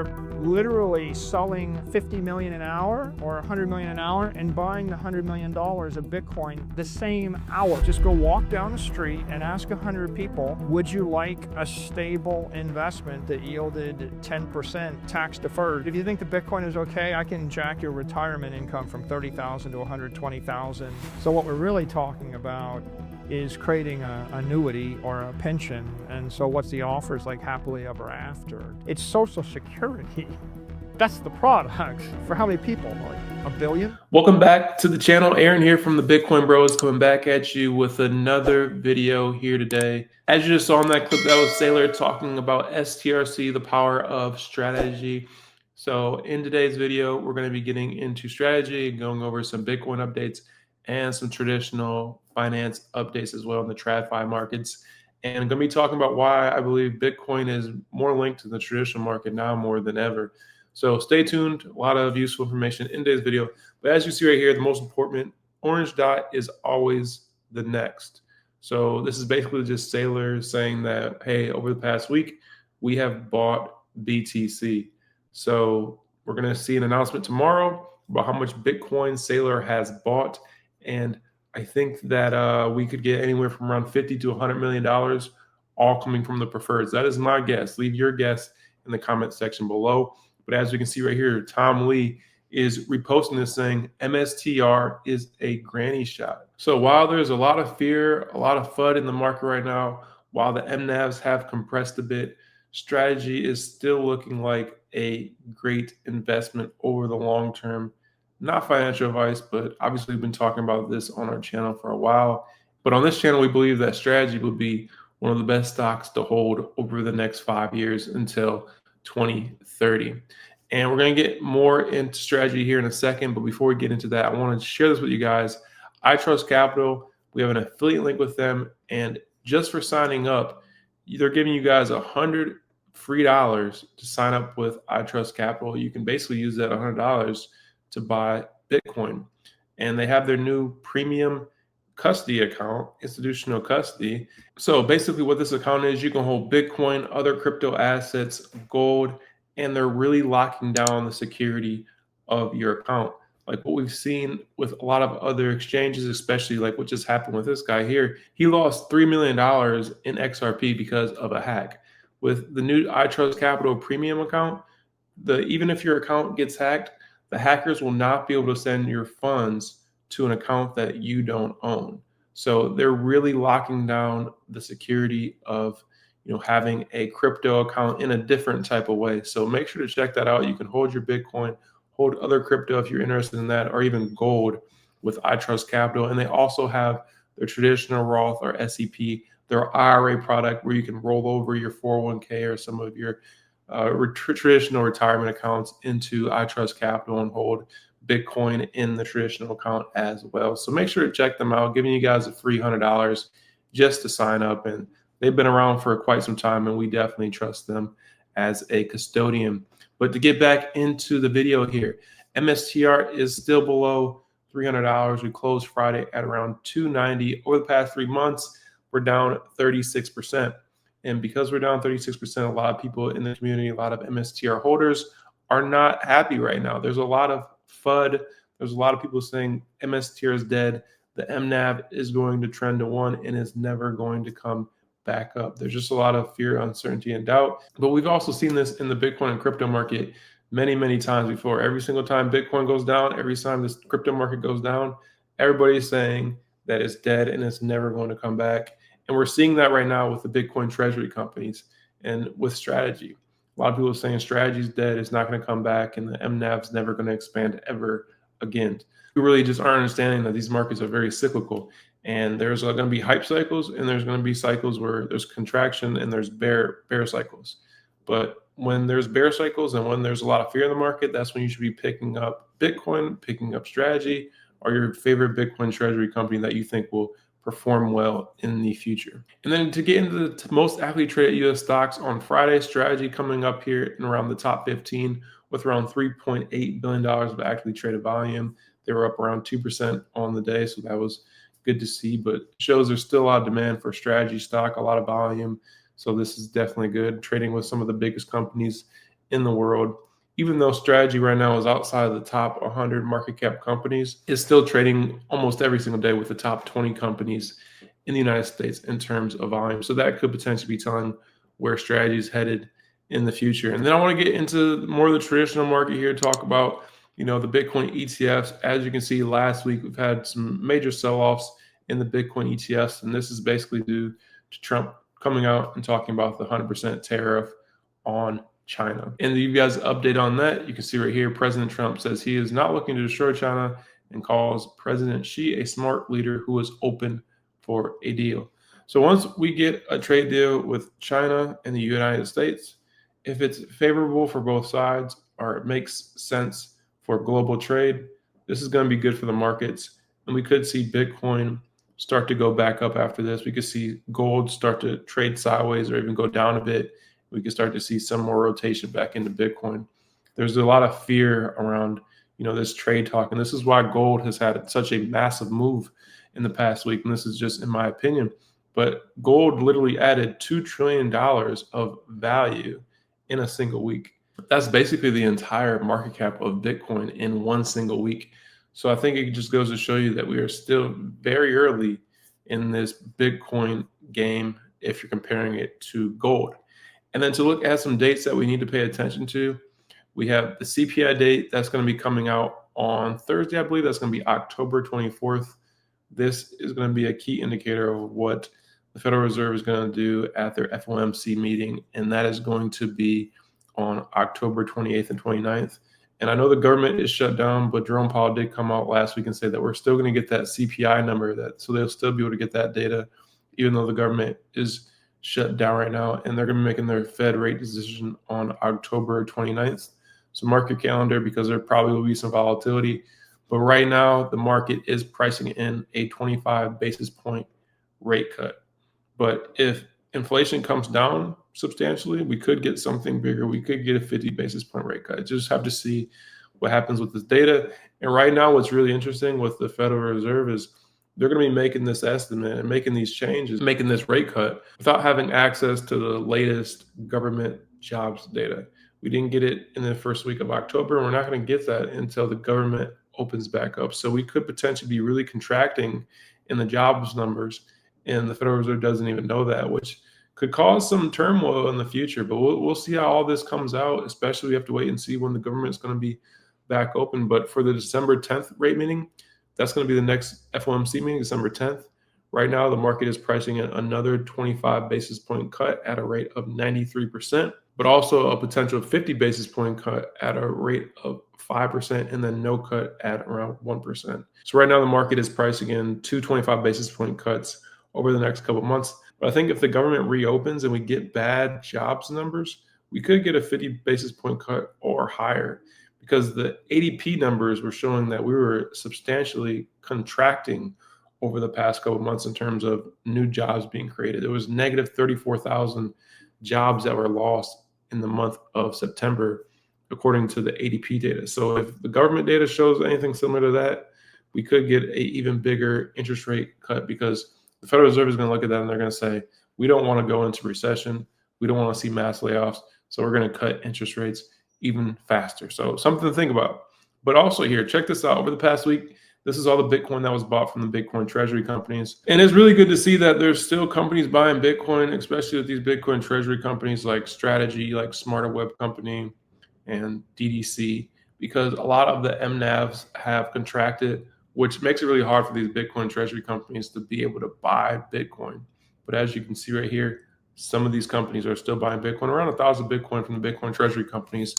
are literally selling 50 million an hour or 100 million an hour and buying the $100 million of Bitcoin the same hour. Just go walk down the street and ask 100 people, would you like a stable investment that yielded 10% tax deferred? If you think the Bitcoin is okay, I can jack your retirement income from 30,000 to 120,000. So what we're really talking about is creating an annuity or a pension. And so what's the offers like happily ever after? It's Social Security. That's the product. For how many people? Like 1 billion? Welcome back to the channel. Aaron here from the Bitcoin Bros coming back at you with another video here today. As you just saw in that clip, that was Saylor talking about STRC, the power of strategy. So in today's video, we're going to be getting into strategy, going over some Bitcoin updates and some traditional finance updates as well in the TradFi markets. And I'm going to be talking about why I believe Bitcoin is more linked to the traditional market now more than ever. So stay tuned. A lot of useful information in today's video. But as you see right here, the most important orange dot is always the next. So this is basically just Saylor saying that, hey, over the past week, we have bought BTC. So we're going to see an announcement tomorrow about how much Bitcoin Saylor has bought. And I think that we could get anywhere from around $50 to $100 million, all coming from the preferreds. That is my guess. Leave your guess in the comment section below. But as we can see right here, Tom Lee is reposting this saying MSTR is a granny shot. So while there's a lot of fear, a lot of FUD in the market right now, while the MNAVs have compressed a bit, strategy is still looking like a great investment over the long term. Not financial advice, but obviously we've been talking about this on our channel for a while. But on this channel, we believe that strategy will be one of the best stocks to hold over the next 5 years until 2030. And we're going to get more into strategy here in a second. But before we get into that, I want to share this with you guys. iTrustCapital, we have an affiliate link with them. And just for signing up, they're giving you guys $100 free to sign up with iTrustCapital. You can basically use that $100 to buy Bitcoin. And they have their new premium custody account, institutional custody. So basically what this account is, you can hold Bitcoin, other crypto assets, gold, and they're really locking down the security of your account. Like what we've seen with a lot of other exchanges, especially like what just happened with this guy here. He lost $3 million in XRP because of a hack. With the new iTrustCapital premium account, even if your account gets hacked, the hackers will not be able to send your funds to an account that you don't own. So they're really locking down the security of, having a crypto account in a different type of way. So make sure to check that out. You can hold your Bitcoin, hold other crypto if you're interested in that, or even gold with iTrustCapital. And they also have their traditional Roth or SEP, their IRA product where you can roll over your 401k or some of your traditional retirement accounts into iTrustCapital and hold Bitcoin in the traditional account as well. So make sure to check them out, giving you guys a free $100 just to sign up. And they've been around for quite some time, and we definitely trust them as a custodian. But to get back into the video here, MSTR is still below $300. We closed Friday at around $290. Over the past 3 months, we're down 36%. And because we're down 36%, a lot of people in the community, a lot of MSTR holders are not happy right now. There's a lot of FUD. There's a lot of people saying MSTR is dead. The MNAV is going to trend to 1 and is never going to come back up. There's just a lot of fear, uncertainty, and doubt. But we've also seen this in the Bitcoin and crypto market many, many times before. Every single time Bitcoin goes down, every time this crypto market goes down, everybody's saying that it's dead and it's never going to come back. And we're seeing that right now with the Bitcoin treasury companies and with strategy. A lot of people are saying strategy is dead, it's not going to come back, and the MNAV is never going to expand ever again. We really just aren't understanding that these markets are very cyclical. And there's going to be hype cycles, and there's going to be cycles where there's contraction and there's bear cycles. But when there's bear cycles and when there's a lot of fear in the market, that's when you should be picking up Bitcoin, picking up strategy, or your favorite Bitcoin treasury company that you think will perform well in the future. And then to get into the most actively traded U.S. stocks on Friday, strategy coming up here in around the top 15 with around $3.8 billion of actively traded volume. They were up around 2% on the day, so that was good to see, but shows there's still a lot of demand for strategy stock, a lot of volume. So this is definitely good. Trading with some of the biggest companies in the world. Even though strategy right now is outside of the top 100 market cap companies, is still trading almost every single day with the top 20 companies in the United States in terms of volume. So that could potentially be telling where strategy is headed in the future. And then I want to get into more of the traditional market here, talk about, the Bitcoin ETFs. As you can see, last week we've had some major sell-offs in the Bitcoin ETFs, and this is basically due to Trump coming out and talking about the 100% tariff on China. And you guys update on that. You can see right here, President Trump says he is not looking to destroy China and calls President Xi a smart leader who is open for a deal. So once we get a trade deal with China and the United States, if it's favorable for both sides or it makes sense for global trade, this is going to be good for the markets. And we could see Bitcoin start to go back up after this. We could see gold start to trade sideways or even go down a bit. We could start to see some more rotation back into Bitcoin. There's a lot of fear around, this trade talk. And this is why gold has had such a massive move in the past week. And this is just in my opinion. But gold literally added $2 trillion of value in a single week. That's basically the entire market cap of Bitcoin in one single week. So I think it just goes to show you that we are still very early in this Bitcoin game if you're comparing it to gold. And then to look at some dates that we need to pay attention to, we have the CPI date that's going to be coming out on Thursday, I believe. That's going to be October 24th. This is going to be a key indicator of what the Federal Reserve is going to do at their FOMC meeting, and that is going to be on October 28th and 29th. And I know the government is shut down, but Jerome Powell did come out last week and say that we're still going to get that CPI number, so they'll still be able to get that data, even though the government is shut down right now, and they're going to be making their Fed rate decision on October 29th. So mark your calendar because there probably will be some volatility. But right now, the market is pricing in a 25 basis point rate cut. But if inflation comes down substantially, we could get something bigger. We could get a 50 basis point rate cut. Just have to see what happens with this data. And right now, what's really interesting with the Federal Reserve is they're going to be making this estimate and making these changes, making this rate cut without having access to the latest government jobs data. We didn't get it in the first week of October, and we're not going to get that until the government opens back up. So we could potentially be really contracting in the jobs numbers, and the Federal Reserve doesn't even know that, which could cause some turmoil in the future. But we'll see how all this comes out, especially we have to wait and see when the government's going to be back open. But for the December 10th rate meeting, that's going to be the next FOMC meeting, December 10th. Right now, the market is pricing in another 25 basis point cut at a rate of 93%, but also a potential 50 basis point cut at a rate of 5%, and then no cut at around 1%. So right now, the market is pricing in 225 basis point cuts over the next couple of months. But I think if the government reopens and we get bad jobs numbers, we could get a 50 basis point cut or higher, because the ADP numbers were showing that we were substantially contracting over the past couple of months in terms of new jobs being created. There was negative 34,000 jobs that were lost in the month of September, according to the ADP data. So if the government data shows anything similar to that, we could get an even bigger interest rate cut, because the Federal Reserve is going to look at that and they're going to say, we don't want to go into recession. We don't want to see mass layoffs. So we're going to cut interest rates even faster. So something to think about. But also here, check this out. Over the past week, this is all the Bitcoin that was bought from the Bitcoin treasury companies. And it's really good to see that there's still companies buying Bitcoin, especially with these Bitcoin treasury companies like Strategy, like Smarter Web Company, and DDC, because a lot of the MNAVs have contracted, which makes it really hard for these Bitcoin treasury companies to be able to buy Bitcoin. But as you can see right here, some of these companies are still buying Bitcoin, around 1,000 Bitcoin from the Bitcoin treasury companies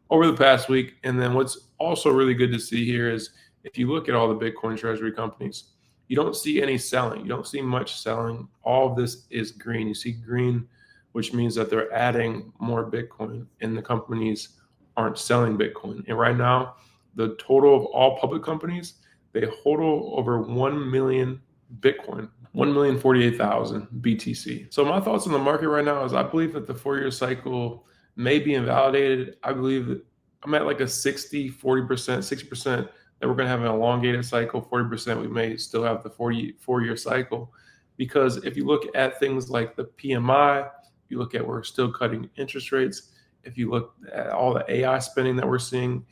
over the past week. And then what's also really good to see here is if you look at all the Bitcoin treasury companies, you don't see any selling. You don't see much selling. All of this is green. You see green, which means that they're adding more Bitcoin, and the companies aren't selling Bitcoin. And right now, the total of all public companies, they total over 1 million Bitcoin, 1,048,000 BTC. So my thoughts on the market right now is I believe that the 4-year cycle may be invalidated. I believe that I'm at like a 60, 40%, 60% that we're going to have an elongated cycle, 40% we may still have the 4-year cycle. Because if you look at things like the PMI, you look at we're still cutting interest rates, If you look at all the AI spending that we're seeing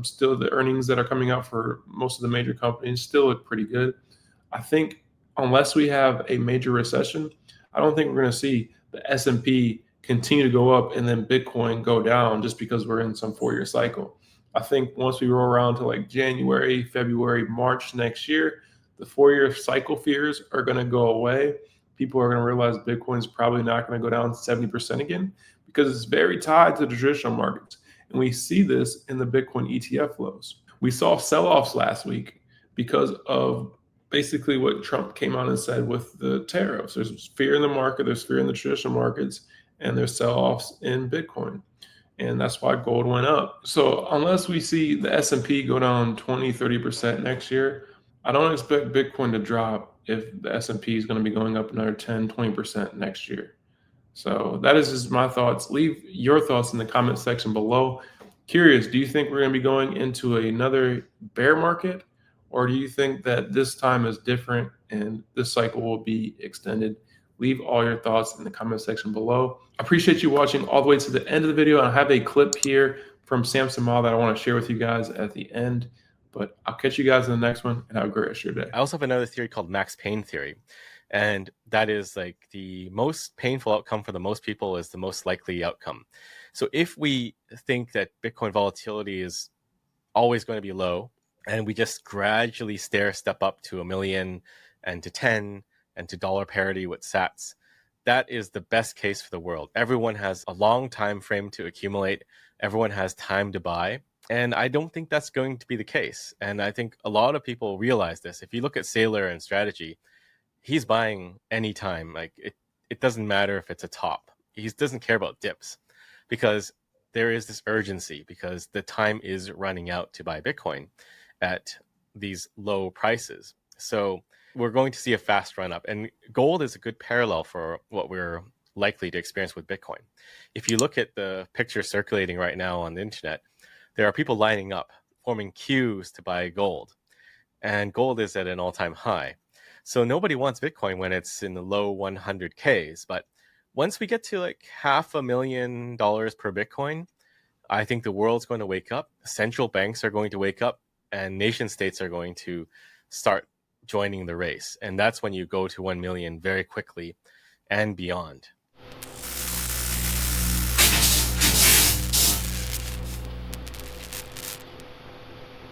still the earnings that are coming out for most of the major companies still look pretty good. I think unless we have a major recession, I don't think we're going to see the S&P continue to go up and then Bitcoin go down just because we're in some 4-year cycle. I think once we roll around to like January, February, March next year, the 4-year cycle fears are going to go away. People are going to realize Bitcoin is probably not going to go down 70% again because it's very tied to the traditional markets. And we see this in the Bitcoin ETF flows. We saw sell-offs last week because of basically what Trump came out and said with the tariffs. There's fear in the market, there's fear in the traditional markets, and there's sell-offs in Bitcoin. And that's why gold went up. So unless we see the S&P go down 20, 30% next year, I don't expect Bitcoin to drop if the S&P is going to be going up another 10, 20% next year. So that is just my thoughts. Leave your thoughts in the comment section below. Curious, do you think we're going to be going into another bear market? Or do you think that this time is different and this cycle will be extended? Leave all your thoughts in the comment section below. I appreciate you watching all the way to the end of the video. And I have a clip here from Samson Mall that I want to share with you guys at the end. But I'll catch you guys in the next one and have a great rest of your day. I also have another theory called max pain theory. And that is like the most painful outcome for the most people is the most likely outcome. So if we think that Bitcoin volatility is always going to be low, and we just gradually step up to 1 million and to 10 and to dollar parity with sats, that is the best case for the world. Everyone has a long time frame to accumulate. Everyone has time to buy. And I don't think that's going to be the case. And I think a lot of people realize this. If you look at Saylor and strategy, he's buying anytime. Like it doesn't matter if it's a top. He doesn't care about dips because there is this urgency because the time is running out to buy Bitcoin at these low prices. So we're going to see a fast run up, and gold is a good parallel for what we're likely to experience with Bitcoin. If you look at the picture circulating right now on the internet, there are people lining up, forming queues to buy gold, and gold is at an all-time high. So nobody wants Bitcoin when it's in the low 100Ks, but once we get to like $500,000 per Bitcoin, I think the world's going to wake up, central banks are going to wake up, and nation states are going to start joining the race. And that's when you go to 1 million very quickly and beyond.